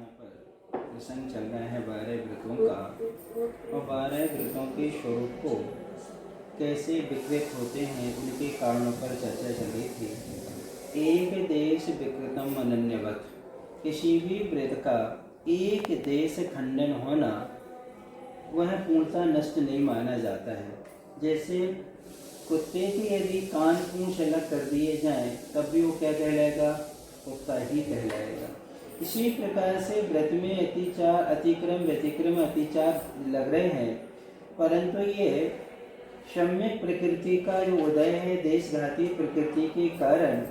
यहाँ पर प्रसंग चल रहा है 12 व्रतों का, और 12 व्रतों के स्वरूप को कैसे विकृत होते हैं उनके कारणों पर चर्चा चल रही थी। एक देश विकृतम अनन्यवत, किसी भी व्रत का एक देश खंडन होना वह पूर्णतः नष्ट नहीं माना जाता है। जैसे कुत्ते के यदि कान पूंछ अलग कर दिए जाएं तब भी वो क्या कहलाएगा? कुत्ता ही कहलाएगा। इसी प्रकार से व्रत में अतिचार, अतिक्रम, व्यतिक्रम, अतिचार लग रहे हैं, परंतु ये सम्यक प्रकृति का जो उदय है, देशघाती प्रकृति के कारण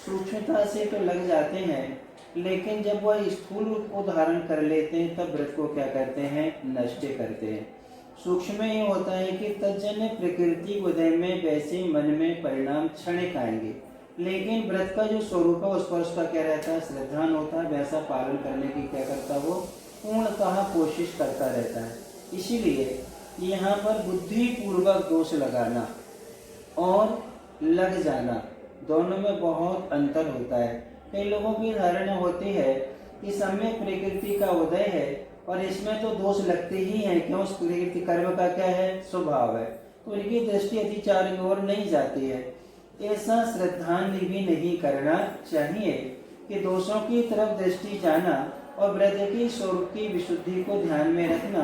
सूक्ष्मता से तो लग जाते हैं, लेकिन जब वह स्थूल रूप को धारण कर लेते हैं तब व्रत को क्या करते हैं? नष्ट करते हैं। सूक्ष्म ये होता है कि तज्जन्य प्रकृति उदय में वैसे मन में परिणाम क्षणिक आएंगे, लेकिन व्रत का जो स्वरूप है उस पर उसका क्या रहता है? श्रद्धान होता है, वैसा पालन करने की क्या करता है? वो पूर्णतः कोशिश करता रहता है। इसीलिए यहाँ पर बुद्धि पूर्वक दोष लगाना और लग जाना दोनों में बहुत अंतर होता है। कई लोगों की धारणा होती है कि सम्यक प्रकृति का उदय है और इसमें तो दोष लगते ही हैं, क्यों? उस प्रकृति कर्म का क्या है? स्वभाव है, तो उनकी दृष्टि अतिचार की ओर नहीं जाती है। ऐसा श्रद्धांजलि भी नहीं करना चाहिए कि दोषों की तरफ दृष्टि जाना और व्रत के स्वरूप की विशुद्धि को ध्यान में रखना,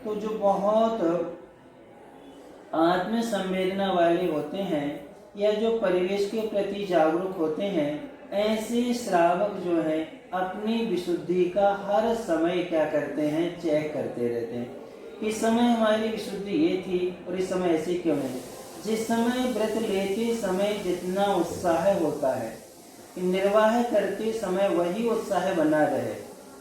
तो जो बहुत आत्म संवेदना वाले होते हैं या जो परिवेश के प्रति जागरूक होते हैं, ऐसे श्रावक जो है अपनी विशुद्धि का हर समय क्या करते हैं? चेक करते रहते हैं। इस समय हमारी विशुद्धि ये थी और इस समय ऐसी क्यों नहीं? जिस समय व्रत लेते समय जितना उत्साह होता है, निर्वाह करते समय वही उत्साह बना रहे,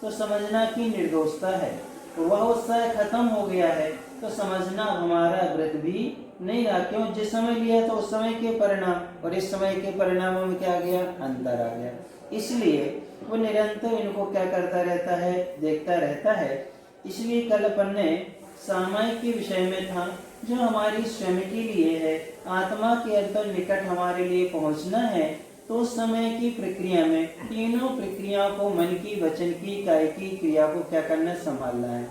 तो समझना कि निर्दोषता है। वह उत्साह खत्म हो गया है तो समझना हमारा व्रत भी नहीं रहा। क्यों? जिस समय लिया तो उस समय के परिणाम और इस समय के परिणामों में क्या आ गया? अंतर आ गया। इसलिए वो निरंतर इनको क्या करता रहता है? देखता रहता है। इसलिए कल अपन ने सामायिक के विषय में था, जो हमारी स्वयं के लिए है, आत्मा के अंतर निकट हमारे लिए पहुंचना है, तो उस समय की प्रक्रिया में तीनों प्रक्रियाओं को, मन की, वचन की, काय की क्रिया को क्या करना? संभालना है।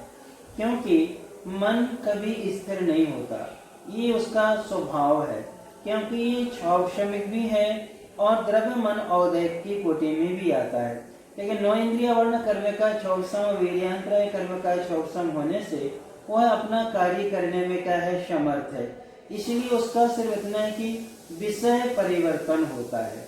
क्योंकि मन कभी स्थिर नहीं होता, ये उसका स्वभाव है, क्योंकि ये क्षौक्षमिक भी है और द्रव्य मन औदैक की कोटि में भी आता है। लेकिन 9 इंद्रिय वर्ण कर्म का क्षौक्षम, वीर्यांतर कर्म का क्षौक्षम होने से वह अपना कार्य करने में क्या है? समर्थ है। इसलिए उसका सिर्फ इतना है कि विषय परिवर्तन होता है,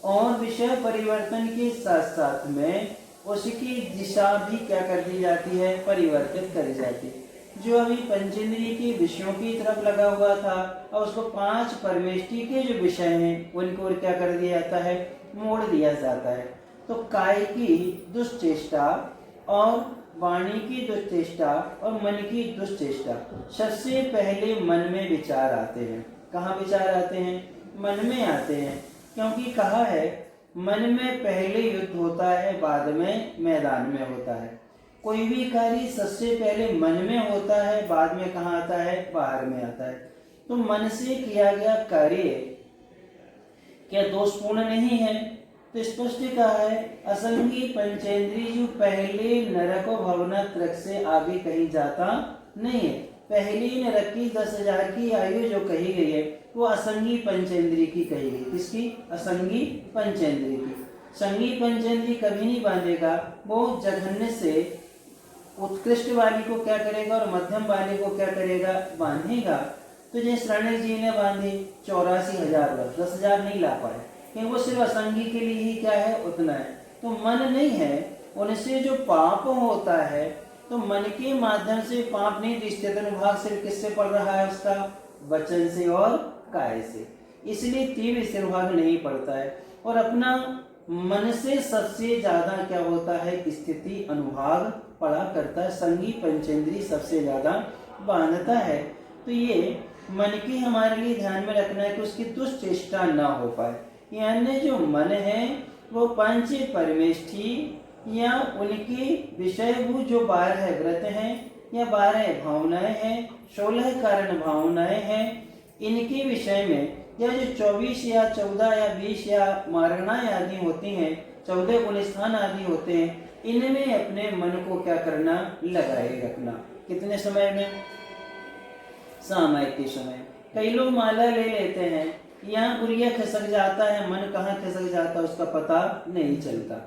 और विषय परिवर्तन के साथ साथ में उसकी दिशा भी क्या कर दी जाती है? परिवर्तित करी जाती है। जो अभी पंचेंद्रिय के विषयों की तरफ लगा हुआ था, और उसको 5 परमेष्टि के जो विषय हैं उनको क्या कर दिया जाता है? मोड़ दिया जाता है। तो काय की दुष्चेष्टा और वाणी की दुष्चेष्टा और मन की दुष्चेष्टा, सबसे पहले मन में विचार आते हैं। कहाँ विचार आते हैं? मन में आते हैं, क्योंकि कहा है मन में पहले युद्ध होता है, बाद में मैदान में होता है। कोई भी कार्य सबसे पहले मन में होता है, बाद में कहाँ आता है? बाहर में आता है। तो मन से किया गया कार्य क्या दोषपूर्ण नहीं है? तो स्पष्ट कहा है, असंगी पंचेंद्रिय जो पहले नरक भवना त्रक से आगे कहीं जाता नहीं है। पहली नरक की 10,000 की आयु जो कही गई है वो असंगी पंचेंद्रिय की कही गई। किसकी? असंगी पंचेंद्रिय की। संगी पंचेंद्रिय कभी नहीं बांधेगा, वो जघन्य से उत्कृष्ट वाली को क्या करेगा और मध्यम वाली को क्या करेगा? बांधेगा। तो जैसे शरण जी ने बांधी 84,000 वर्ष, 10,000 नहीं ला पाए, क्योंकि वो सिर्फ असंगी के लिए ही क्या है? उतना है। तो मन नहीं है, उनसे जो पाप होता है, तो मन के माध्यम से पाप नहीं दिखते, तो अनुभाग सिर्फ किससे पड़ रहा है? उसका वचन से और काय से। इसलिए तीव्र स्थिर भाग नहीं पड़ता है, और अपना मन से सबसे ज्यादा क्या होता है? स्थिति अनुभाग पड़ा करता है। संगी पंचेंद्रिय सबसे ज्यादा बांधता है। तो ये मन की हमारे लिए ध्यान में रखना है कि उसकी दुष्चेष्टा ना हो पाए। यानी जो मन है वो 5 परमेष्ठी या उनकी विषयभूत जो 12 व्रत हैं या 12 भावनाएं हैं, 16 कारण भावनाएं हैं, इनके विषय में या जो 24 या 14 या 20 या मारणाएं आदि होती हैं, 14 गुणस्थान आदि होते हैं, इनमें अपने मन को क्या करना, लगाए रखना। कितने समय में? सामयिक के समय। कई लोग माला ले लेते हैं, यहाँ गुड़िया खिसक जाता है, मन कहाँ खिसक जाता है उसका पता नहीं चलता।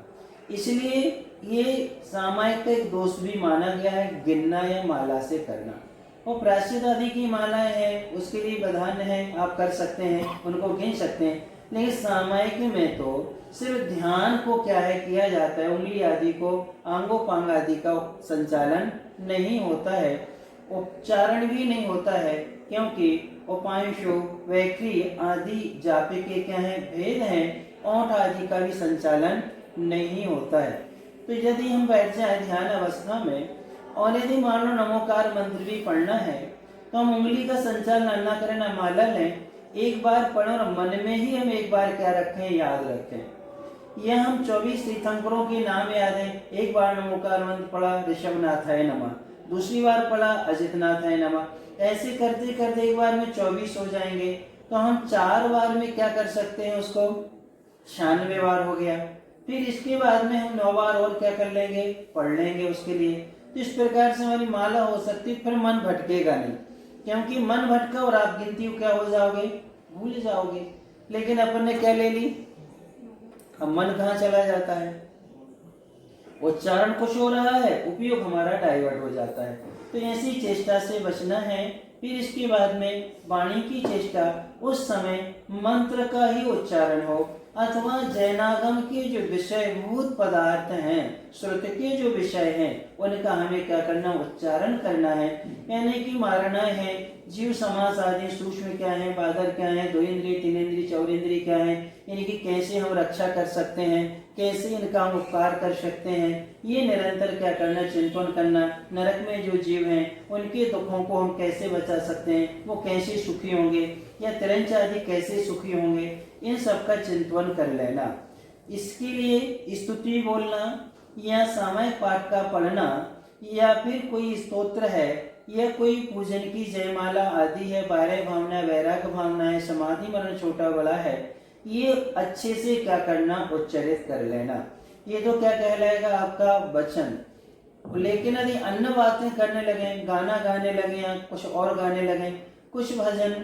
इसलिए ये सामयिक का एक दोष भी माना गया है, गिनना या माला से करना। और प्रायश्चित आदि की मालाएं हैं, उसके लिए विधान है, आप कर सकते हैं, उनको गिन सकते हैं। लेकिन सामयिक में तो सिर्फ ध्यान को क्या है किया जाता है, उंगली आदि को, आंगोपांग आदि का संचालन नहीं होता है, उच्चारण भी नहीं होता है, क्योंकि उपांशु, वैखरी आदि जापे के क्या है, भेद हैं, ओंठ आदि का भी संचालन नहीं होता है। तो यदि हम बैठ जाए ध्यान अवस्था में और यदि मान लो नमोकार मंत्र भी पढ़ना है, तो हम उंगली का संचालन ना करें, ना माला लें, एक बार पढ़ें और मन में ही हम एक बार क्या रखें, याद रखें। यह हम 24 तीर्थंकरों के नाम याद है। एक बार नमोकार मंत्र पढ़ा, ऋषभनाथाय नमः, दूसरी बार पढ़ा, अजितनाथाय नमः, ऐसे करते करते एक बार में 24 हो जाएंगे। तो हम 4 बार में क्या कर सकते हैं, उसको 96 बार हो गया। फिर इसके बाद में हम 9 बार और क्या कर लेंगे, पढ़ लेंगे उसके लिए। तो इस प्रकार से हमारी माला हो सकती, फिर मन भटकेगा नहीं, क्योंकि मन भटका और आप गिनती क्या हो जाओगे, भूल जाओगे। लेकिन अपन ने क्या ले ली, अब मन कहाँ चला जाता है, उच्चारण कुछ हो रहा है, उपयोग हमारा डाइवर्ट हो जाता है। तो ऐसी चेष्टा से बचना है। फिर इसके बाद में वाणी की चेष्टा, उस समय मंत्र का ही उच्चारण हो, अथवा जैनागम के जो विषयभूत पदार्थ हैं, श्रुति के जो विषय हैं, उनका हमें क्या करना, उच्चारण करना है। यानी कि मारना है। जीव समास आदि सूक्ष्म क्या है, बादर क्या है, 2 इंद्रिय, 3 इंद्रिय, 4 इंद्रिय क्या है, यानी कि कैसे हम रक्षा कर सकते हैं, कैसे इनका हम उपकार कर सकते हैं, ये निरंतर क्या करना, चिंतन करना। नरक में जो जीव हैं उनके दुखों को हम कैसे बचा सकते हैं, वो कैसे सुखी होंगे, या तिरंच आदि कैसे सुखी होंगे, इन सब का चिंतन कर लेना। इसके लिए स्तुति बोलना या सामयिक पाठ का पढ़ना, या फिर कोई स्तोत्र है, या कोई पूजन की जयमाला आदि है, 12 भावना, वैराग्य भावना है, समाधि मरण छोटा बड़ा है, ये अच्छे से क्या करना, उच्चरित कर लेना। ये तो क्या कहलाएगा, आपका वचन। लेकिन यदि अन्य बातें करने लगे, गाना गाने लगे या कुछ और गाने लगे, कुछ भजन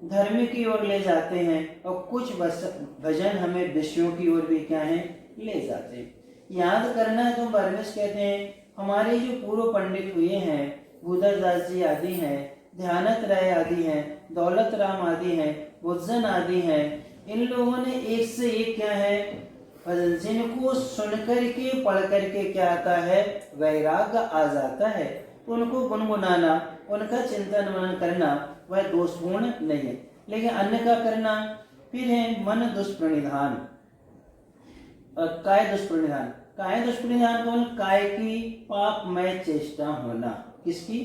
धर्म की ओर ले जाते हैं और कुछ भजन हमें विषयों की ओर भी क्या है, ले जाते हैं। याद करना है तो बरमिश कहते हैं, हमारे जो पूर्व पंडित हुए हैं, भूधरदास जी आदि हैं, ध्यानत राय आदि हैं, दौलत राम आदि हैं, बुद्धन आदि हैं, इन लोगों ने एक से एक क्या है, भजन, जिनको सुन करके पढ़ करके क्या आता है, वैराग्य आ जाता है। तो उनको गुनगुनाना, उनका चिंतन मनन करना वह दोषपूर्ण नहीं है। लेकिन अन्य का करना, फिर है मन दुष्प्रणिधान, काय दुष्प्रणिधान। काय दुष्प्रणिधान कौन, काय की पापमय चेष्टा होना। किसकी,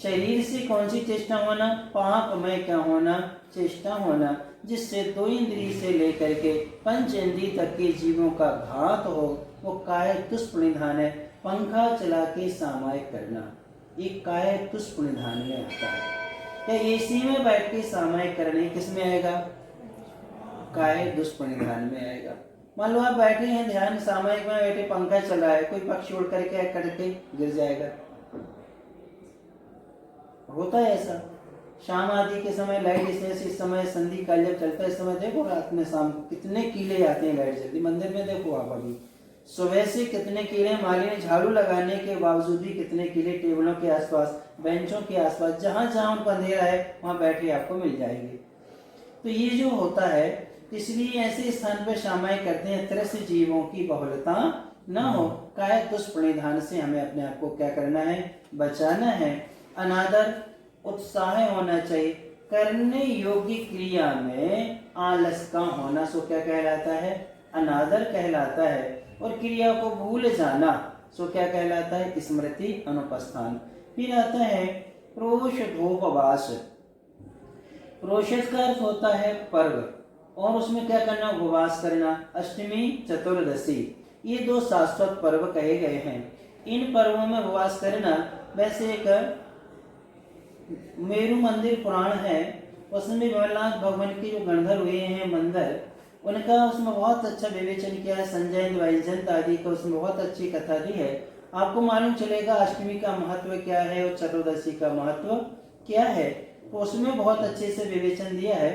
शरीर से कौन सी चेष्टा होना, पापमय क्या होना, चेष्टा होना, जिससे 2 इंद्रिय से लेकर के 5 इंद्रिय तक के जीवों का घात हो, वो काय दुष्प्रणिधान है। पंखा चला के सामयिक करना, एक काय दुष्प्रणिधान में आता है। या एसी में बैठ के सामयिक करने, किस में आएगा, काय दुष्प्रणिधान में आएगा। मान लो आप बैठे हैं ध्यान सामयिक में बैठे, पंखा चल रहा है, कोई पक्षी उड़ करके करके गिर जाएगा, होता है ऐसा। शाम आदि के समय लाइट, इस समय संधि काल जब चलता है, इस समय देखो रात में शाम को कितने कीड़े आते हैं लाइट जल्दी। मंदिर में देखो आप अभी सुबह से कितने कीड़े, माली ने झाड़ू लगाने के बावजूद भी कितने कीड़े टेबलों के आसपास, बेंचों के आसपास, जहां जहां उनको अंधेरा है वहां बैठे आपको मिल जाएंगे। तो ये जो होता है, इसलिए ऐसे स्थान पर सामयिक करते हैं, त्रस्त जीवों की बहुलता न हो। काय दुष्प्रणिधान से हमें अपने आप को क्या करना है, बचाना है। अनादर, उत्साह होना चाहिए। करने योग्य क्रिया में आलस का होना सो क्या कहलाता है, अनादर कहलाता है। और क्रिया को भूल जाना सो क्या कहलाता है, स्मृति अनुपस्थान। फिर आता है प्रोषधोपवास। प्रोषध का अर्थ होता है पर्व, और उसमें क्या करना, उपवास करना। अष्टमी, चतुर्दशी, ये 2 शाश्वत पर्व कहे गए हैं। इन पर्वों में उपवास करना, वैसे एक मेरु मंदिर पुराण है, उसमें विमलनाथ भगवान के जो गणधर हुए हैं मंदिर, उनका उसमें बहुत अच्छा विवेचन किया है, संजय वैजयंत आदि का उसमें बहुत अच्छी कथा दी है। आपको मालूम चलेगा अष्टमी का महत्व क्या है और चतुर्दशी का महत्व क्या है, तो उसमें बहुत अच्छे से विवेचन दिया है।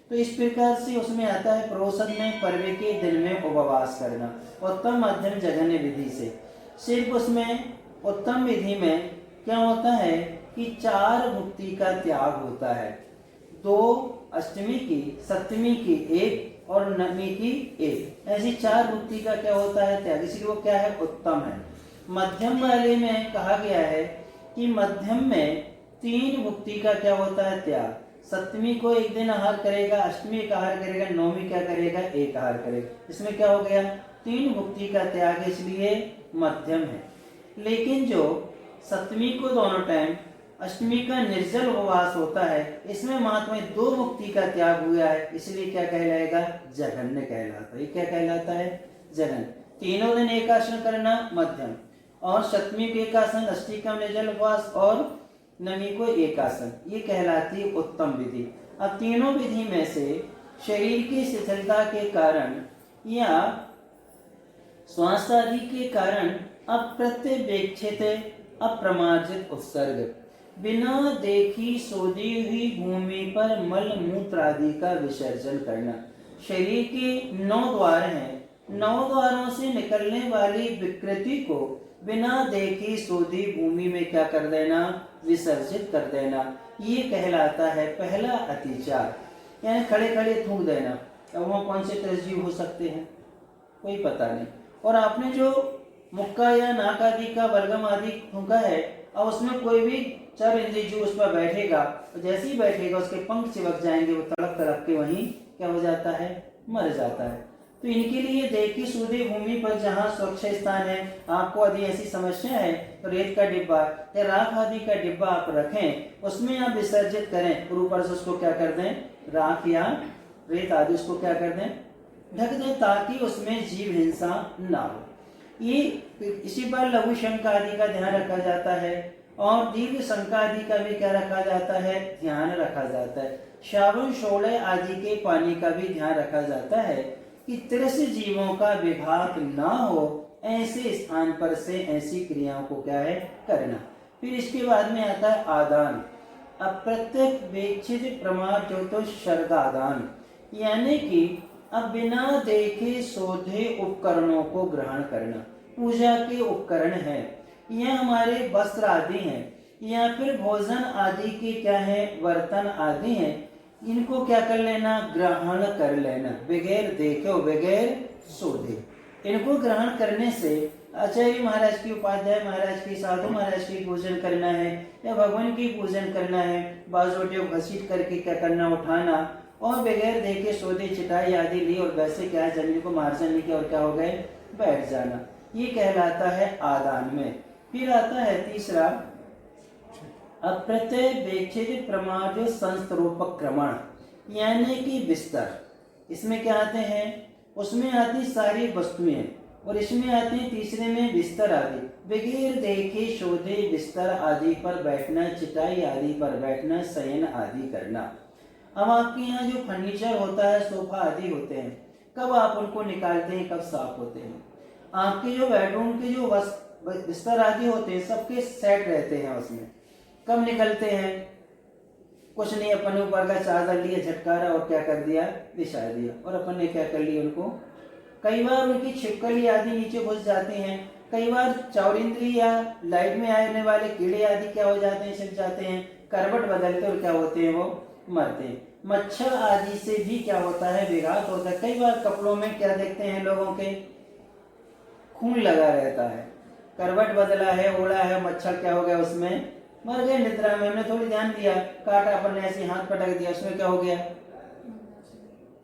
तो इस प्रकार से उसमें आता है प्रोषद में पर्व के दिन में उपवास करना उत्तम मध्यम जघन्य विधि से। सिर्फ उसमें उत्तम विधि में क्या होता है कि 4 भुक्ति का त्याग होता है, 2 अष्टमी की, सप्तमी की 1 और नवमी की 1, ऐसी 4 भुक्ति का क्या होता है त्याग, इसलिए वो क्या है उत्तम है। मध्यम वाले में कहा गया है कि मध्यम में 3 भुक्ति का क्या होता है त्याग, सप्तमी को 1 दिन आहार करेगा, अष्टमी एक आहार करेगा, नौमी क्या करेगा 1 आहार करेगा, इसमें क्या हो गया 3 भुक्ति का त्याग, इसलिए मध्यम है। लेकिन जो सप्तमी को दोनों टाइम, अष्टमी का निर्जल उपवास होता है, इसमें महात्मा 2 भुक्ति का त्याग हुआ है, इसलिए क्या कहलाएगा जघन्य कहलाता है। ये क्या कहलाता है जघन्य। तीनों दिन एक आसन करना मध्यम, और सप्तमी को 1 आसन, अष्टमी का निर्जल उपवास और नवमी को 1 आसन, ये कहलाती है उत्तम विधि। अब तीनों विधि में से शरीर की शिथिलता के कारण या स्वास्थ्य आदि के कारण अप्रत्यवेक्षित अप्रमार्जित उत्सर्ग, बिना देखी सोधी हुई भूमि पर मल मूत्र आदि का विसर्जन करना। शरीर के 9 द्वार हैं, 9 द्वारों से निकलने वाली विकृति को बिना देखी सोधी भूमि में क्या कर देना, विसर्जित कर देना, ये कहलाता है पहला अतिचार, यानी खड़े खड़े थूक देना। अब वहाँ कौन से तरजीव हो सकते हैं कोई पता नहीं। और आपने जो मुक्का या नाक आदि का बलगम आदि थूका है, अब उसमें कोई भी चर इंद्रिय जो उस पर बैठेगा, तो जैसे ही बैठेगा उसके पंख चिपक जाएंगे, वो तड़प तड़प के वहीं क्या हो जाता है, मर जाता है। तो इनके लिए देखी सूधी भूमि पर जहाँ स्वच्छ स्थान है, आपको यदि ऐसी समस्या है तो रेत का डिब्बा या राख आदि का डिब्बा आप रखें, उसमें आप विसर्जित करें और ऊपर से उसको क्या कर दें, राख या रेत आदि उसको क्या कर दें, ढक दें, ताकि उसमें जीव हिंसा ना हो। ये इसी पर लघु शंका आदि का ध्यान रखा जाता है, और दीर्घ शंका आदि का भी क्या रखा जाता है, ध्यान रखा जाता है। श्रावण शोले आदि के पानी का भी ध्यान रखा जाता है कि तिरस जीवों का विघात ना हो, ऐसे स्थान पर से ऐसी क्रियाओं को क्या है करना। फिर इसके बाद में आता है आदान, अप्रत्यवेक्षित प्रमाद जो तो शर्गादान, यानी कि अब बिना देखे सोधे उपकरणों को ग्रहण करना। पूजा के उपकरण है, यह हमारे वस्त्र आदि हैं, या फिर भोजन आदि के क्या है बर्तन आदि हैं, इनको क्या कर लेना, ग्रहण कर लेना, बगैर देखे बगैर सोधे। इनको ग्रहण करने से आचार्य महाराज की, उपाध्याय महाराज की, साधु महाराज की पूजन करना है या भगवान की पूजन करना है, बाजोटे घसीट करके क्या करना, उठाना, और बगैर देखे सोधे चिटाई आदि ली और वैसे क्या है जमीन को मार्जन लेके और क्या हो गए बैठ जाना, ये कहलाता है आदान में। फिर आता है तीसरा अप्रत्यवेक्षित प्रमाद संस्तरोपक्रमण, यानी कि बिस्तर। इसमें क्या आते हैं, उसमें आती सारी वस्तुएं, और इसमें आती तीसरे में बिस्तर आदि, बगैर देखे शोधे बिस्तर आदि पर बैठना, चिटाई आदि पर बैठना, शयन आदि करना। अब आपके यहाँ जो फर्नीचर होता है, सोफा आदि होते हैं, कब आप उनको निकालते हैं, कब साफ होते हैं? आपके जो बेडरूम के जो बिस्तर आदि होते हैं सबके सेट रहते हैं, उसमें कब निकलते हैं? कुछ नहीं, अपन ऊपर का चादर लिया झटकारा और क्या कर दिया, बिछा दिया, और अपन ने क्या कर लिया उनको, कई बार उनकी छिपकली आदि नीचे घुस जाती हैं, कई बार चौरिंद्री या लाइट में आने वाले कीड़े आदि क्या हो जाते हैं, छिप जाते हैं, करवट बदलते और क्या होते हैं, वो मरते हैं। मच्छर आदि से भी क्या होता है, विघात होता है। कई बार कपड़ों में क्या देखते हैं लोगों के, खून लगा रहता है, करवट बदला है, ओढ़ा है, मच्छर क्या हो गया उसमें मर गए निद्रा में, हमने थोड़ी ध्यान दिया, काटा अपन ने ऐसे हाथ पटक दिया, उसमें क्या हो गया।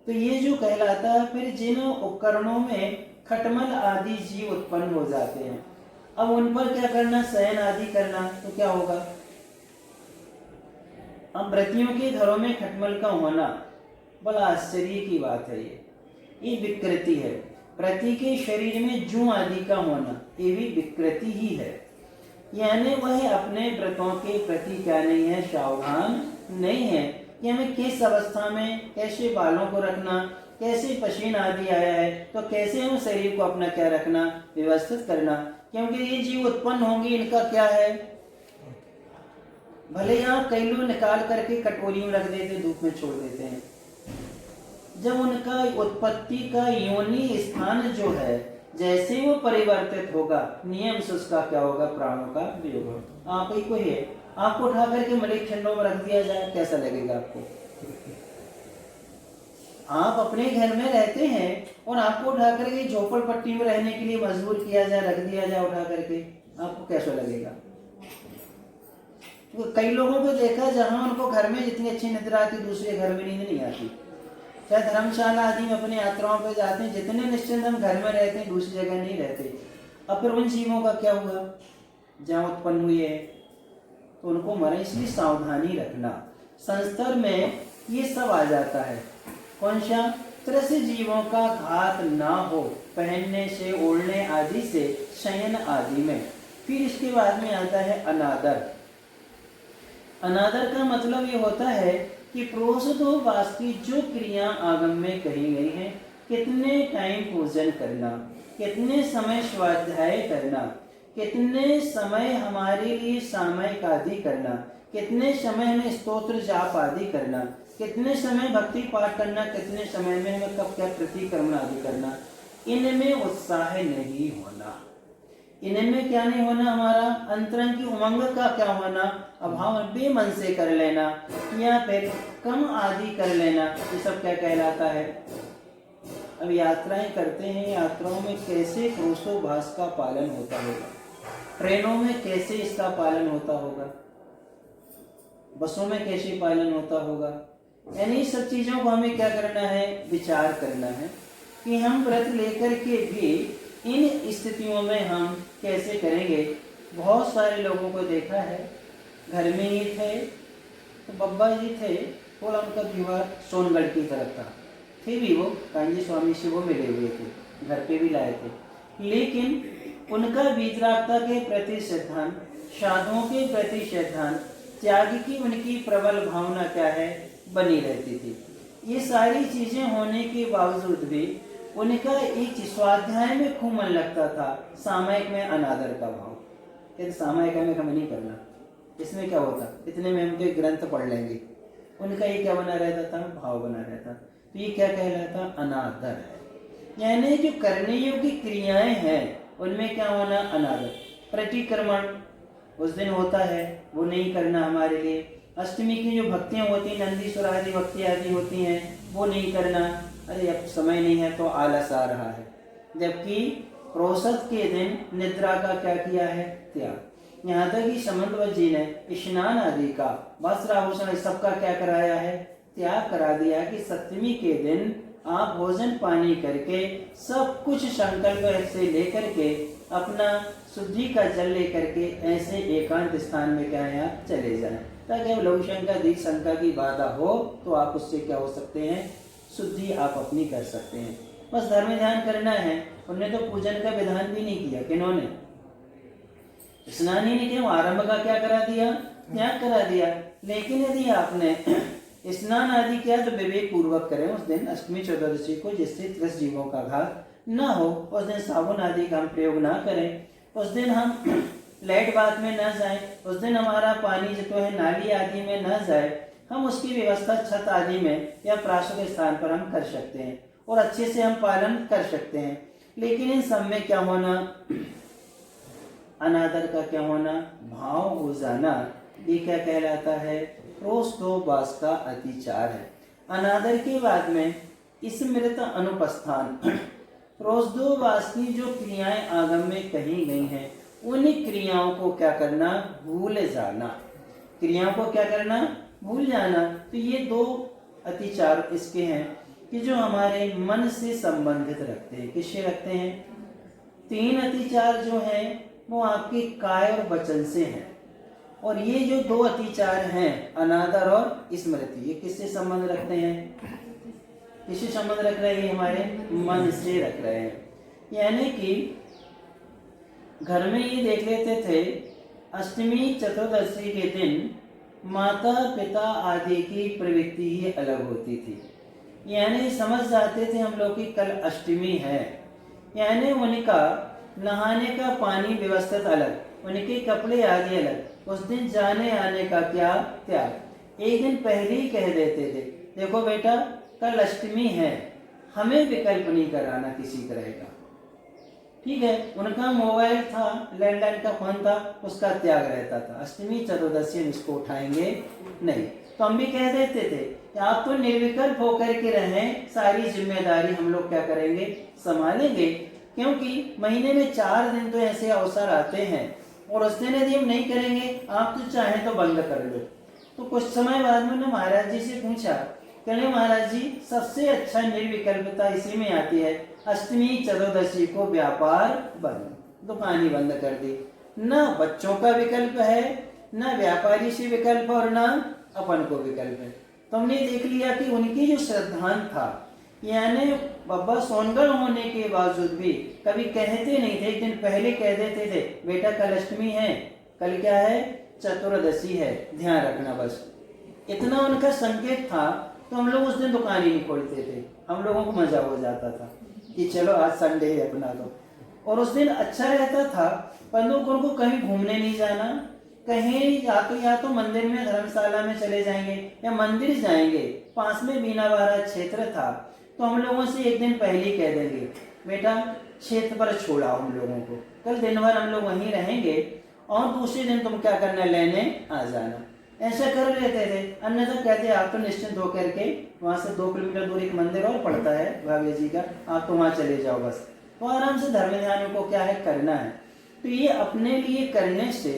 तो ये जो कहलाता है। फिर जिन उपकरणों में खटमल आदि जीव उत्पन्न हो जाते हैं, अब उन पर क्या करना, शयन आदि करना, तो क्या होगा। अब व्रतियों के घरों में खटमल का होना बड़ा आश्चर्य की बात है, ये विकृति है। प्रति के शरीर में जू आदि का होना ये भी विकृति ही है, यानी वह अपने व्रतों के प्रति क्या नहीं है, सावधान नहीं है कि हमें किस अवस्था में कैसे बालों को रखना, कैसे पसीना आदि आया है, तो कैसे हम शरीर को अपना क्या रखना, व्यवस्थित करना, क्योंकि ये जीव उत्पन्न होंगे, इनका क्या है, भले यहाँ कई लोग निकाल करके कटोरी में रख देते, धूप में छोड़ देते हैं, जब उनका उत्पत्ति का योनि स्थान जो है जैसे वो परिवर्तित होगा, नियम से उसका क्या होगा, प्राणों का वियोग होगा। आप ही को ही है, आपको उठा करके मलिक खंडों में रख दिया जाए, कैसा लगेगा आपको? आप अपने घर में रहते हैं और आपको उठा करके झोपड़पट्टी में रहने के लिए मजबूर किया जाए, रख दिया जाए उठा करके, आपको कैसा लगेगा? तो कई लोगों को देखा जहां उनको घर में जितनी अच्छी निद्रा आती, दूसरे घर में नींद नहीं आती। चाहे धर्मशाला आदि में अपनी यात्राओं पे जाते हैं, जितने निश्चिंत हम घर में रहते हैं, दूसरी जगह नहीं रहते। अब फिर उन जीवों का क्या हुआ जहाँ उत्पन्न हुए है, तो उनको मरे, इसलिए सावधानी रखना। संस्तर में ये सब आ जाता है, कौन सा, त्रस्त जीवों का घात ना हो, पहनने से, ओढ़ने आदि से, शयन आदि में। फिर इसके बाद में आता है अनादर। अनादर का मतलब ये होता है कि प्रोषदोपास की जो क्रिया आगम में कही गई है, कितने टाइम पूजन करना, कितने समय स्वाध्याय करना, कितने समय हमारे लिए सामयिक आदि करना, कितने समय हमें स्तोत्र जाप आदि करना, कितने समय भक्ति पाठ करना, कितने समय में हमें कब क्या प्रतिक्रमण आदि करना, इनमें उत्साह नहीं होना, इनमें क्या नहीं होना, हमारा अंतरंग की उमंग का क्या होना, अभाव, बेमन से कर लेना या फिर कम आदि कर लेना, ये सब क्या कहलाता है। अब यात्राएं करते हैं, यात्राओं में कैसे प्रोषोभास का पालन होता होगा, ट्रेनों में कैसे इसका पालन होता होगा, बसों में कैसे पालन होता होगा, यानी सब चीजों को हमें क्या करना है, विचार करना है कि हम व्रत लेकर के भी इन स्थितियों में हम कैसे करेंगे। बहुत सारे लोगों को देखा है, घर में ही थे तो बब्बा जी थे, थोड़ा उनका विवाह सोनगढ़ की तरफ था, थे भी वो कांजी स्वामी से वो मिले हुए थे, घर पे भी लाए थे, लेकिन उनका वीतरागता के प्रति श्रद्धान, साधुओं के प्रति श्रद्धान, त्याग की उनकी प्रबल भावना क्या है, बनी रहती थी। ये सारी चीजें होने के बावजूद भी उनका एक स्वाध्याय में खूब मन लगता था, सामयिक में अनादर का भाव, फिर सामयिक में हमें नहीं करना, इसमें क्या होता, इतने में हम तो ग्रंथ पढ़ लेंगे, उनका ये क्या बना रहता था, भाव बना रहता। तो ये क्या कहलाता, अनादर है, यानी जो करने योग्य क्रियाएं हैं उनमें क्या होना, अनादर। प्रतिक्रमण उस दिन होता है, वो नहीं करना हमारे लिए। अष्टमी की जो भक्तियां होती हैं, नंदीश्वर आदि भक्ति आदि होती हैं, वो नहीं करना, अरे अब समय नहीं है तो आलस आ रहा है। जबकि प्रोसत के दिन निद्रा का क्या किया है, त्याग। यहाँ तक कि समंतवत जी ने स्नान आदि का, वस्त्र आभूषण सबका क्या कराया है, त्याग करा दिया कि सप्तमी के दिन आप भोजन पानी करके सब कुछ संकल्प से लेकर के अपना शुद्धि का जल लेकर के ऐसे एकांत स्थान में क्या है, आप चले जाएं, ताकि अब लघु शंका दीर्घ शंका की बाधा हो तो आप उससे क्या हो सकते हैं, शुद्धि आप अपनी कर सकते हैं। बस धर्म ध्यान करना है। उन्होंने तो पूजन का विधान भी नहीं किया, किन्होंने, स्नान ही नहीं किया, आरंभ का क्या करा दिया, त्याग करा दिया। लेकिन यदि आपने स्नान आदि किया तो विवेक पूर्वक करें उस दिन अष्टमी चतुर्दशी को, जिससे त्रस्त जीवों का घात न हो। उस दिन साबुन आदि का हम प्रयोग ना करें, उस दिन हम लाइट बात में न जाए, उस दिन हमारा पानी जो है नाली आदि में न जाए, हम उसकी व्यवस्था छत आदि में या प्राशु के स्थान पर हम कर सकते हैं और अच्छे से हम पालन कर सकते हैं। लेकिन इन सब में क्या होना, अनादर का क्या होना, भाव हो जाना, ये क्या कहलाता है, प्रोषदोपास का अतिचार है। अनादर के बाद में स्मृत अनुपस्थान, प्रोषदोपास की जो क्रियाएं आगम में कही गई हैं उन क्रियाओं को क्या करना, भूल जाना, क्रियाओं को क्या करना, भूल जाना। तो ये दो अतिचार इसके हैं कि जो हमारे मन से संबंधित रखते हैं। किससे रखते हैं? तीन अतिचार जो हैं वो आपके काय और वचन से हैं, और ये जो दो अतिचार हैं अनादर और स्मृति, ये किससे संबंध रखते हैं? किससे संबंध रख रहे हैं? हमारे मन से रख रहे हैं। यानी कि घर में ये देख लेते थे, अष्टमी चतुर्दशी के दिन माता पिता आदि की प्रवृत्ति ही अलग होती थी। यानी समझ जाते थे हम लोग कि कल अष्टमी है, यानी उनका नहाने का पानी व्यवस्थित अलग, उनके कपड़े आदि अलग, उस दिन जाने आने का क्या त्याग। एक दिन पहले ही कह देते थे देखो बेटा कल अष्टमी है, हमें विकल्प नहीं कराना किसी तरह का, ठीक है। उनका मोबाइल था, लैंडलाइन का फोन था, उसका त्याग रहता था, अष्टमी चतुर्दशी हम इसको उठाएंगे नहीं। तो हम भी कह देते थे कि आप तो निर्विकल्प होकर के रहें, सारी जिम्मेदारी हम लोग क्या करेंगे, संभालेंगे, क्योंकि महीने में 4 दिन तो ऐसे अवसर आते हैं और उस दिन यदि हम नहीं करेंगे आप तो चाहें तो बंद कर लो। तो कुछ समय बाद में महाराज जी से पूछा, कहने महाराज जी सबसे अच्छा निर्विकल्पता इसी में आती है, अष्टमी चतुर्दशी को व्यापार बंद, दुकान ही बंद कर दी, न बच्चों का विकल्प है, न व्यापारी से विकल्प और न अपन को विकल्प है। तो हमने देख लिया कि उनकी जो श्रद्धांत था, यानी बाबा सोनगढ़ होने के बावजूद भी कभी कहते नहीं थे, एक दिन पहले कह देते थे बेटा कल अष्टमी है, कल क्या है, चतुर्दशी है, ध्यान रखना, बस इतना उनका संकेत था। तो हम लोग उस दिन दुकान ही नहीं खोलते थे, हम लोगों को मजा हो जाता था कि चलो आज संडे है अपना तो, और उस दिन अच्छा रहता था। परंतु उनको कहीं घूमने नहीं जाना, कहीं या तो मंदिर में धर्मशाला में चले जाएंगे या मंदिर जाएंगे, पास में बीनावाड़ा क्षेत्र था। तो हम लोगों से एक दिन पहले ही कह देंगे बेटा क्षेत्र पर छोड़ा हम लोगों को, कल दिन भर हम लोग वहीं रहेंगे और दूसरे दिन तुम क्या करना, लेने आ जाना। ऐसा कर लेते थे, अन्यथा कहते आप तो निश्चिंत होकर के वहां से 2 किलोमीटर दूर एक मंदिर और पड़ता है भावे जी का, आप तो वहां चले जाओ, बस तो आराम से धर्म ध्यान को क्या है करना है। तो ये अपने लिए करने से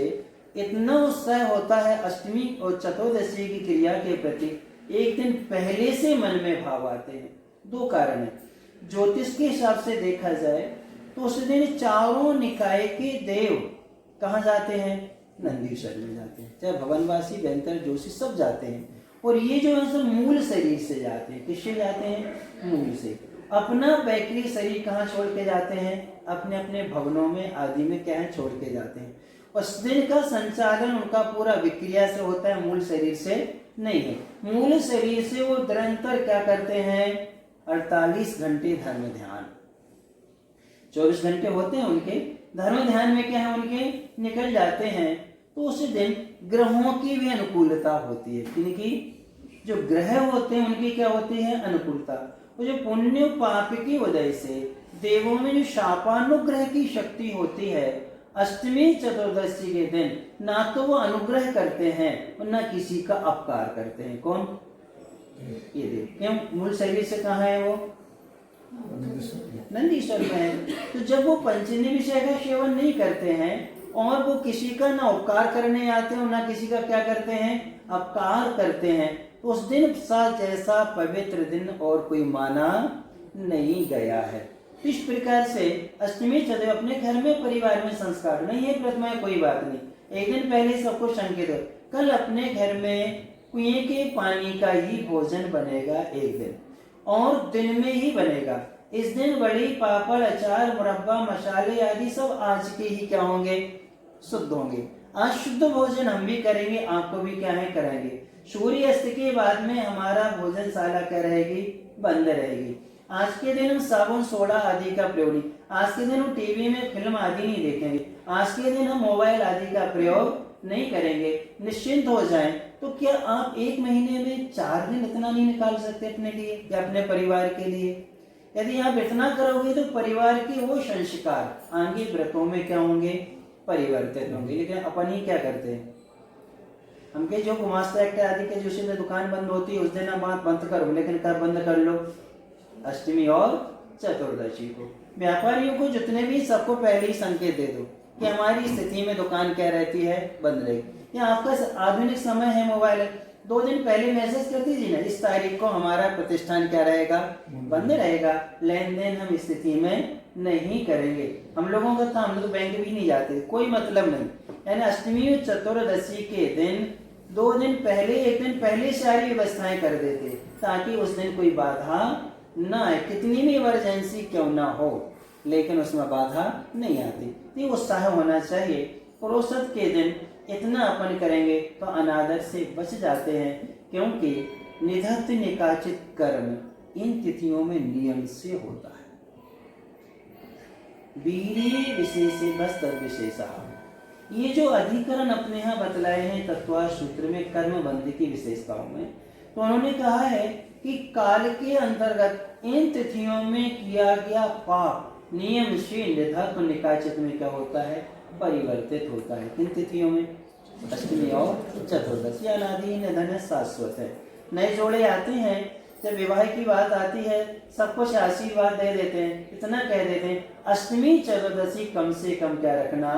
इतना उत्साह होता है अष्टमी और चतुर्दशी की क्रिया के प्रति, एक दिन पहले से मन में भाव आते हैं। 2 कारण है, ज्योतिष के हिसाब से देखा जाए तो उस दिन चारों निकाय के देव कहाँ जाते हैं, नंदीश्वर में जाते हैं, चाहे भवनवासी बेंतर जोशी सब जाते हैं। और ये जो है सब मूल शरीर से जाते हैं, किससे जाते हैं, मूल से। अपना बैकरी शरीर कहाँ छोड़ के जाते हैं, अपने अपने भवनों में आदि में क्या है छोड़ के जाते हैं। उस दिन का संचालन उनका पूरा विक्रिया से होता है, मूल शरीर से नहीं है। मूल शरीर से वो निरंतर क्या करते हैं, 48 घंटे धर्म ध्यान, 24 घंटे होते हैं उनके, धर्म ध्यान में क्या है उनके निकल जाते हैं। तो उस दिन ग्रहों की भी अनुकूलता होती है, क्योंकि जो ग्रह होते हैं उनकी क्या होती है, अनुकूलता। वो जो पुण्य पाप की वजह से देवों में जो शापानुग्रह की शक्ति होती है, अष्टमी चतुर्दशी के दिन ना तो वो अनुग्रह करते हैं और ना किसी का अपकार करते हैं। कौन, ये देव। क्यों, मूल शरीर से कहाँ है वो, नंदीश्वर में है। तो जब वो पंचनी विषय का सेवन नहीं करते हैं और वो किसी का ना उपकार करने आते हैं और ना किसी का क्या करते हैं, अपकार करते हैं, तो उस दिन सा जैसा पवित्र दिन और कोई माना नहीं गया है। इस प्रकार से अष्टमी चतुर्दशी अपने घर में परिवार में संस्कार नहीं है, प्रतिमा कोई बात नहीं, एक दिन पहले सबको संकेत हो, कल अपने घर में कुएं के पानी का ही भोजन बनेगा एक दिन, और दिन में ही बनेगा। इस दिन बड़ी पापड़ अचार मुरब्बा मसाले आदि सब आज के ही क्या होंगे, शुद्ध होंगे। आज शुद्ध भोजन हम भी करेंगे, आपको भी क्या है कराएंगे। सूर्य अस्त के बाद में हमारा भोजनशाला क्या रहेगी, बंद रहेगी। आज के दिन हम साबुन सोडा आदि का प्रयोग नहीं, आज के दिन हम टीवी में फिल्म आदि नहीं देखेंगे, आज के दिन हम मोबाइल आदि का प्रयोग नहीं करेंगे, निश्चिंत हो जाएं। तो क्या आप एक महीने में 4 दिन इतना नहीं निकाल सकते अपने लिए या अपने परिवार के लिए? यदि आप इतना करोगे तो परिवार के वो संस्कार आगे व्रतों में क्या होंगे, परिवर्तित होंगे। लेकिन अपन ही क्या करते हैं, हमके जो गुमास्ता एक्ट आदि के जिस दिन दुकान बंद होती है उस दिन आप बात बंद करो, लेकिन कब बंद कर लो, अष्टमी और चतुर्दशी को। व्यापारियों को जितने भी सबको पहले ही संकेत दे दो कि हमारी स्थिति में दुकान क्या रहती है, बंद रहेगी। या आपका आधुनिक समय है, मोबाइल है, 2 दिन पहले मैसेज कर दीजिए ना, इस तारीख को हमारा प्रतिष्ठान क्या रहेगा, बंद रहेगा, लेन देन हम इस स्थिति में नहीं करेंगे। हम लोगों का था, हम लोग बैंक भी नहीं जाते, कोई मतलब नहीं। यानी अष्टमी और चतुर्दशी के दिन 2 दिन पहले, 1 दिन पहले सारी व्यवस्थाएं कर देते ताकि उस दिन कोई बाधा ना आए, कितनी भी इमरजेंसी क्यों ना हो, लेकिन उसमें बाधा नहीं आती। तो उत्साह होना चाहिए। पुरुषत्व के दिन इतना अपन करेंगे तो अनादर से बच जाते हैं, क्योंकि निधत्त निकाचित कर्म इन तिथियों में नियम से होता है। वीर्ये विशेषे बस तद विशेषा, ये जो अधिकरण अपने यहाँ बतलाए हैं तत्वा सूत्र में कर्म बंध की विशेषताओं में, तो उन्होंने कहा है कि काल के अंतर्गत इन तिथियों में किया गया पाप नियम से निधत्व निकाचित में क्या होता है, परिवर्तित होता है। किन तिथियों में, अष्टमी और चतुर्दशी। अनादि निधन शाश्वत है। नए जोड़े आते हैं, जब विवाह की बात आती है सब कुछ आशीर्वाद दे देते हैं, इतना कह देते हैं अष्टमी चतुर्दशी कम से कम क्या रखना,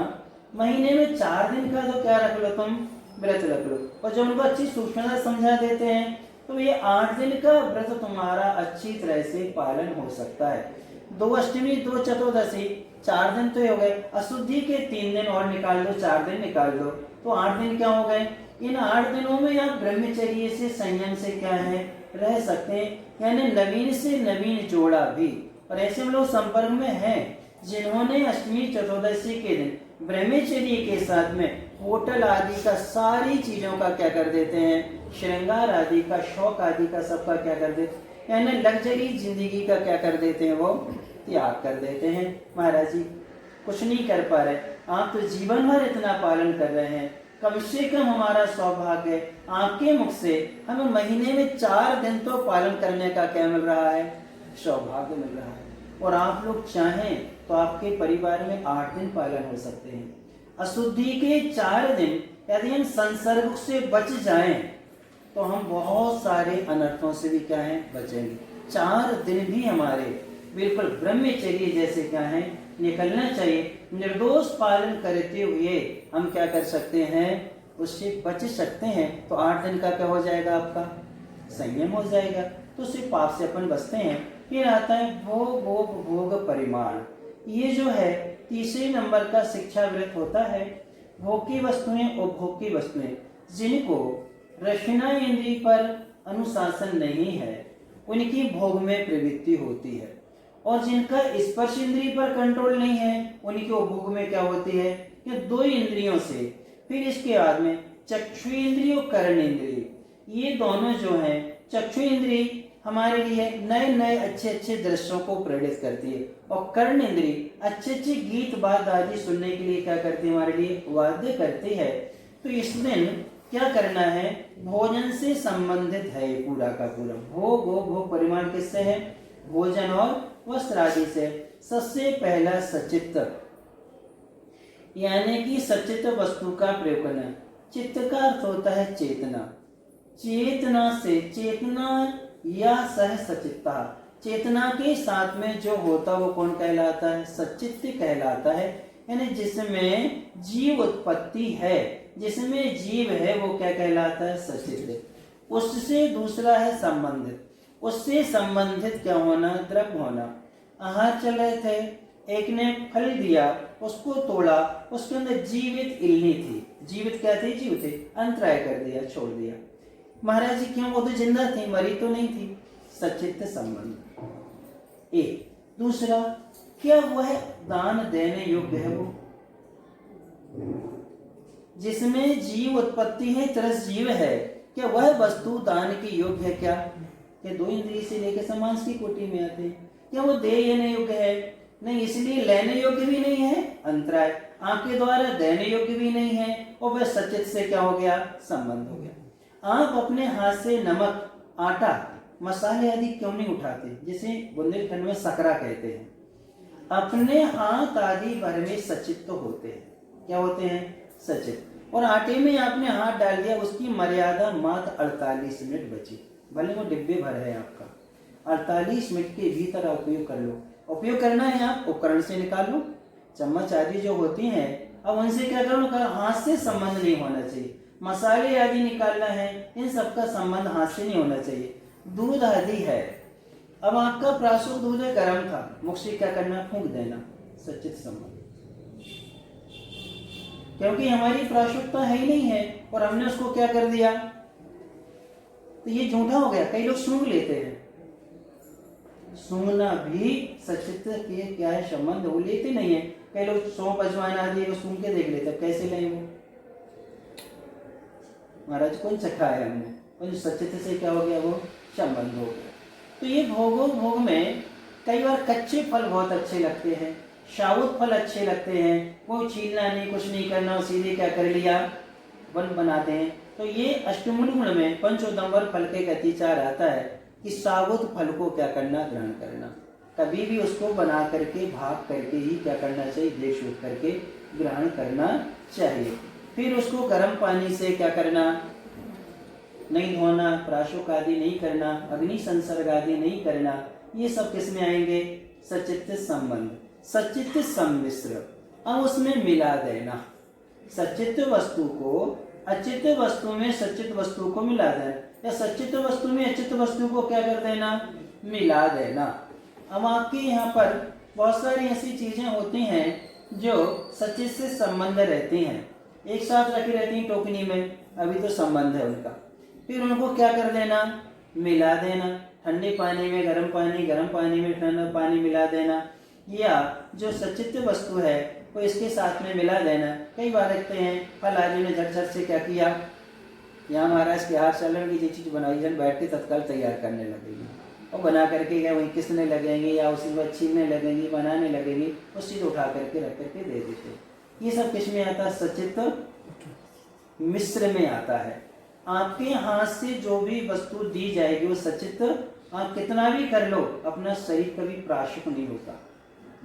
महीने में 4 दिन का तो क्या रख लो तुम, व्रत रख लो। और जब उनको अच्छी सूक्ष्मता समझा देते हैं तो ये 8 दिन का व्रत तुम्हारा अच्छी तरह से पालन हो सकता है। 2 अष्टमी 2 चतुर्दशी 4 दिन तो हो गए, अशुद्धि के 3 दिन और निकाल दो, 4 दिन निकाल दो तो 8 दिन क्या हो गए। इन 8 दिनों में आप ब्रह्मचर्य से संयम से क्या है रह सकते हैं, यानी नवीन से नवीन जोड़ा भी। और ऐसे हम लोग संपर्क में हैं जिन्होंने अष्टमी चतुर्दशी के दिन ब्रह्मचर्य के साथ में होटल आदि का सारी चीजों का क्या कर देते हैं, श्रृंगार आदि का शौक आदि का सबका क्या कर देते, यानी लग्जरी जिंदगी का क्या कर देते हैं, वो त्याग कर देते हैं। महाराज जी कुछ नहीं कर पा रहे, आप तो जीवन भर इतना पालन कर रहे हैं, कम से कम हमारा सौभाग्य है आपके मुख से हमें महीने में 4 दिन तो पालन करने का क्या मिल रहा है, सौभाग्य मिल रहा है। और आप लोग चाहें तो आपके परिवार में 8 दिन पालन हो सकते हैं। अशुद्धि के 4 दिन यदि हम संसर्ग से बच जाएं तो हम बहुत सारे अनर्थों से भी क्या है बचेंगे। 4 दिन भी हमारे बिल्कुल ब्रह्मचर्य जैसे क्या है निकलना चाहिए। निर्दोष पालन करते हुए हम क्या कर सकते हैं, उससे बच सकते हैं। तो 8 दिन का क्या हो जाएगा, आपका संयम हो जाएगा, तो उससे पाप से अपन बचते हैं। फिर आता है भोग भोग भोग परिमाण। ये जो है तीसरे नंबर का शिक्षा व्रत होता है। भोग की वस्तुएं और भोग की वस्तुएं जिनको रचना इंद्रिय पर अनुशासन नहीं है उनकी भोग में प्रवृत्ति होती है, और जिनका स्पर्श इंद्रिय पर कंट्रोल नहीं है उनकी उपभोग में क्या होती है कि 2 इंद्रियों से। फिर इसके बाद में चक्षु इंद्रिय और कर्ण इंद्रिय, ये दोनों जो हैं, चक्षु इंद्रिय हमारे लिए नए नए अच्छे अच्छे दृश्यों को प्रेरित करती है, और कर्ण इंद्रिय अच्छे अच्छे गीत बात आदि सुनने के लिए क्या करती है, हमारे लिए वाद्य करती है। तो इस दिन क्या करना है, भोजन से संबंधित है ये पूरा का पूरा। भोग भोग परिमाण किससे है, भोजन और वस्त्र आदि से। सबसे पहला सचित्त, यानी कि सचित्त वस्तु का प्रयोग करना। चित्त का अर्थ होता है चेतना, चेतना से, चेतना या सह सचित्ता, चेतना के साथ में जो होता वो कौन कहलाता है, सचित्त कहलाता है। यानी जिसमें जीव उत्पत्ति है, जिसमें जीव है वो क्या कहलाता है, सचित्त। उससे दूसरा है संबंधित, उससे संबंधित क्या होना, द्रव्य होना। आहार चल रहे थे, एक ने फल दिया, उसको तोड़ा, उसके अंदर जीवित इल्ली थी, जीवित क्या थी, जीव थे, अंतराय कर दिया, छोड़ दिया। महाराज जी क्यों, वो तो जिंदा थी, मरी तो नहीं थी, सचित्त संबंध। एक दूसरा, क्या वह दान देने योग्य है, वो जिसमें जीव उत्पत्ति है, तरस जीव है, क्या वह वस्तु दान की योग्य है क्या, कि 2 इंद्रिय से लेकर समांस की कोटि में आते हैं, क्या वो दे देने योग्य है, नहीं, इसलिए लेने योग्य भी नहीं है, अंतराय, आपके द्वारा देने योग्य भी नहीं है, और वह सचित्त से क्या हो गया, संबंध हो गया। आप अपने हाथ से नमक, आटा, मसाले आदि क्यों नहीं उठाते, जिसे बुंदेलखंड में सकरा कहते हैं। अपने हाथ आदि भर में सचित्त होते हैं, क्या होते हैं, सचित्त। और आटे में आपने हाथ डाल दिया, उसकी मर्यादा मात्र 48 मिनट बची, भले वो डिब्बे भर है आपका, 48 मिनट के भीतर उपयोग कर लो। उपयोग करना है आप उपकरण से निकाल लो, चम्मच आदि जो होती हैं, अब उनसे क्या करो, हाथ से संबंध नहीं होना चाहिए। मसाले आदि निकालना है, इन सबका संबंध हाथ से नहीं होना चाहिए। दूध आदि है, अब आपका प्राशुद्ध दूध गर्म था, मुख से क्या करना, फूंक देना, सचित संबंध, क्योंकि हमारी प्राशुद्धता है ही नहीं है और हमने उसको क्या कर दिया, तो ये झूठा हो गया। कई लोग सूंघ लेते हैं, सूंघना भी सचित के क्या है संबंध, वो लेते नहीं है। कई लोग सौंफ अजवाइन आदि को सूंघ के देख लेते, कैसे लें वो, महाराज कौन चखा है हमने, उन सचित से क्या हो गया, वो संबंध हो गया। तो ये भोग में कई बार कच्चे फल बहुत अच्छे लगते हैं, साबुत फल अच्छे लगते हैं, कोई छीलना नहीं, कुछ नहीं करना, सीधे क्या कर लिया, बनाते हैं। तो ये अष्टमूल गुण में पंचोदंबर फल के गतिचार आता है कि साबुत फल को क्या करना, ग्रहण करना, कभी भी उसको बना करके भाग करके ही क्या करना चाहिए, देख शोध करके ग्रहण करना चाहिए। फिर उसको गर्म पानी से क्या करना, नहीं धोना, प्राशुक आदि नहीं करना, अग्नि संसर्ग आदि नहीं करना। ये सब किसमें आएंगे, सचित्त संबंध, सचित्त सम्मिश्र। अब उसमें मिला देना, सचित्त वस्तु को अचित्त वस्तु में सचित्त वस्तु को मिला देना, या सचित्त वस्तु में अचित्त वस्तु को क्या कर देना, मिला देना। अब आपके यहाँ पर बहुत सारी ऐसी चीजें होती हैं जो सचित्त से संबंध रहती हैं, एक साथ रखी रहती हैं टोकनी में, अभी तो संबंध है उनका, फिर उनको क्या कर देना, मिला देना। ठंडे पानी में गर्म पानी, गर्म पानी में ठंडा पानी मिला देना, या जो सचित्त वस्तु है वो इसके साथ में मिला देना। कई बार देखते हैं फल आदि ने झट से क्या किया, यहाँ महाराज के हाथ चलन की जो चीज बनाई जन बैठ के तत्काल तैयार करने लगेगी, और बना करके क्या वहीं किसने लगेंगे, या उसी में छीलने लगेंगी, बनाने लगेंगी, उस चीज उठा करके रख करके दे देते। ये सब किस में आता है, सचित्त मिश्र में आता है। आपके हाथ से जो भी वस्तु दी जाएगी वो सचित्त, आप कितना भी कर लो, अपना शरीर कभी प्राशुक नहीं होता।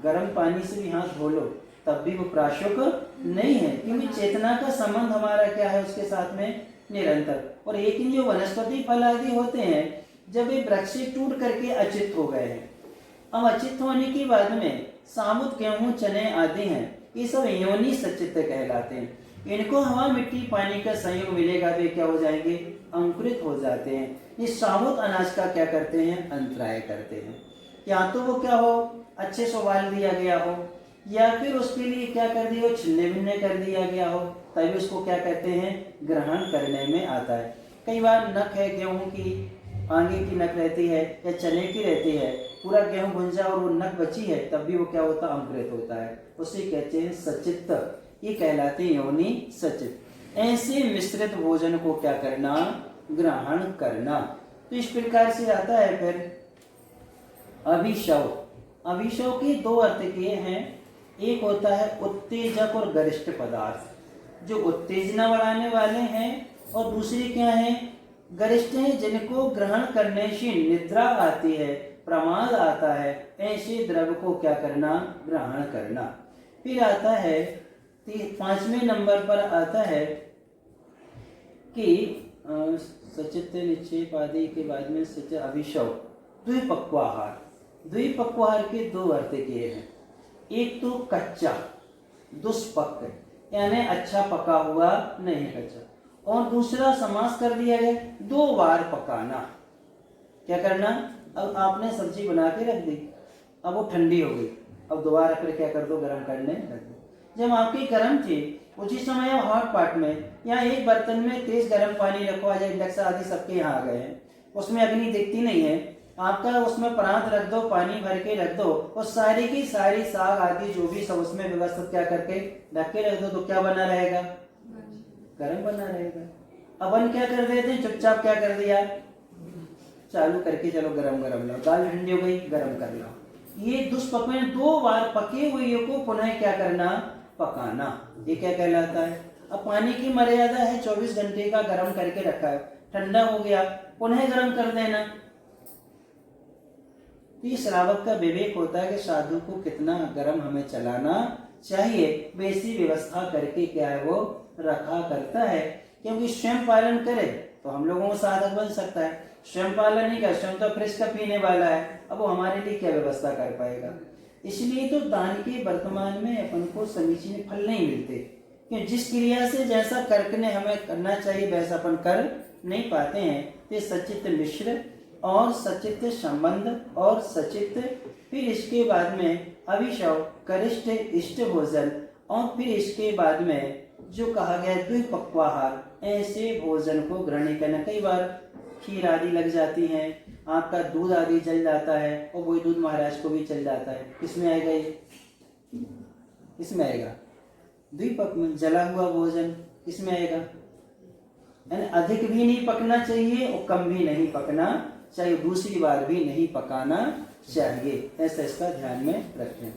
गर्म पानी से भी हाथ धो लो तब भी वो प्राशुक नहीं है, क्योंकि चेतना का संबंध हमारा क्या है उसके साथ में निरंतर। और एक ही जो वनस्पति फल आदि होते हैं, जब ये वृक्ष टूट करके अचित हो गए हैं, अब अचित होने के बाद में साबुत गेहूं चने आदि हैं, ये सब योनि सचित्त कहलाते हैं। इनको हवा मिट्टी पानी का संयोग मिलेगा तो क्या हो जाएंगे, अंकुरित हो जाते हैं। ये साबुत अनाज का क्या करते हैं, अंतराय करते हैं। या तो वो क्या हो, अच्छे से उबाल दिया गया हो, या फिर उसके लिए क्या कर दिया हो, छिलने भिन्ने कर दिया गया हो, तभी उसको क्या कहते हैं, ग्रहण करने में आता है। कई बार नख है, गेहूं की आगे की नख रहती है या चने की रहती है, पूरा गेहूं भुंजा और वो नख बची है, तब भी वो क्या होता है, अंकुरित होता है, उसे कहते हैं सचित्त। ये कहलाते हैं योनि सचित। ऐसे मिश्रित भोजन को क्या करना, ग्रहण करना। तो इस प्रकार से आता है। फिर अभिशव, अभिशव के दो अर्थ किए हैं। एक होता है उत्तेजक और गरिष्ठ पदार्थ, जो उत्तेजना बढ़ाने वाले हैं, और दूसरे क्या है, गरिष्ठ हैं, जिनको ग्रहण करने से निद्रा आती है, प्रमाद आता है। ऐसे द्रव्य को क्या करना, ग्रहण करना। फिर आता है 5वें नंबर पर आता है कि सचित्त निक्षेप आदि के बाद में सच अभिशव, द्विपक्वाहार। द्विपक्वाहार के दो अर्थ किए हैं। एक तो कच्चा, दुष्पक्व, यानी अच्छा पका हुआ नहीं कच्चा, और दूसरा समास कर दिया गया 2 बार पकाना। क्या करना, अब आपने सब्जी बना के रख दी, अब वो ठंडी हो गई, अब दोबारा फिर क्या कर दो, गर्म करने रख दो। जब आपकी गर्म थी उसी समय आप हॉट पॉट में या एक बर्तन में तेज गर्म पानी रखो, आज इंडक्शन आदि सबके यहाँ आ गए हैं, उसमें अग्नि दिखती नहीं है, आपका उसमें परात रख दो, पानी भर के रख दो, और सारी की सारी साग आदि जो भी सब उसमें व्यवस्थित क्या करके ढक के रख दो, तो क्या बना रहेगा, गर्म बना रहेगा। अपन क्या कर देते हैं, चुपचाप क्या कर दिया, चालू करके चलो गरम गरम लो, दाल ठंडी हो गई गरम कर लो। ये दुष्पक्व 2 बार पके हुए को पुनः क्या करना, पकाना, ये क्या कहलाता है। अब पानी की मर्यादा है 24 घंटे का, गर्म करके रखा है, ठंडा हो गया पुनः गर्म कर देना। तो ये श्रावक का विवेक होता है कि साधु को कितना गर्म हमें चलाना चाहिए, वैसी व्यवस्था करके क्या है वो रखा करता है। क्योंकि स्वयं पालन करे तो हम लोगों को साधक बन सकता है, स्वयं पालन नहीं कर, स्वयं तो फ्रिज का पीने वाला है, अब वो हमारे लिए क्या व्यवस्था कर पाएगा। इसलिए तो दान के वर्तमान में अपन को समीचीन फल नहीं मिलते, क्योंकि जिस क्रिया से जैसा करने हमें करना चाहिए वैसा अपन कर नहीं पाते हैं। तो सचित्त मिश्र और सचित्त संबंध और सचित्त, फिर इसके बाद में अभिशव गरिष्ठ इष्ट भोजन, और फिर इसके बाद में जो कहा गया द्विपक्वाहार, ऐसे भोजन को ग्रहण करना। कई बार खीर आदि लग जाती हैं, आपका दूध आदि जल जाता है, और वही दूध महाराज को भी चल जाता है, किसमें आएगा ये, किसमें आएगा, द्विपक्व जला हुआ भोजन किसमें आएगा। यानी अधिक भी नहीं पकना चाहिए और कम भी नहीं पकना चाहे दूसरी बार भी नहीं पकाना चाहिए। ऐसा इसका ध्यान में रखें।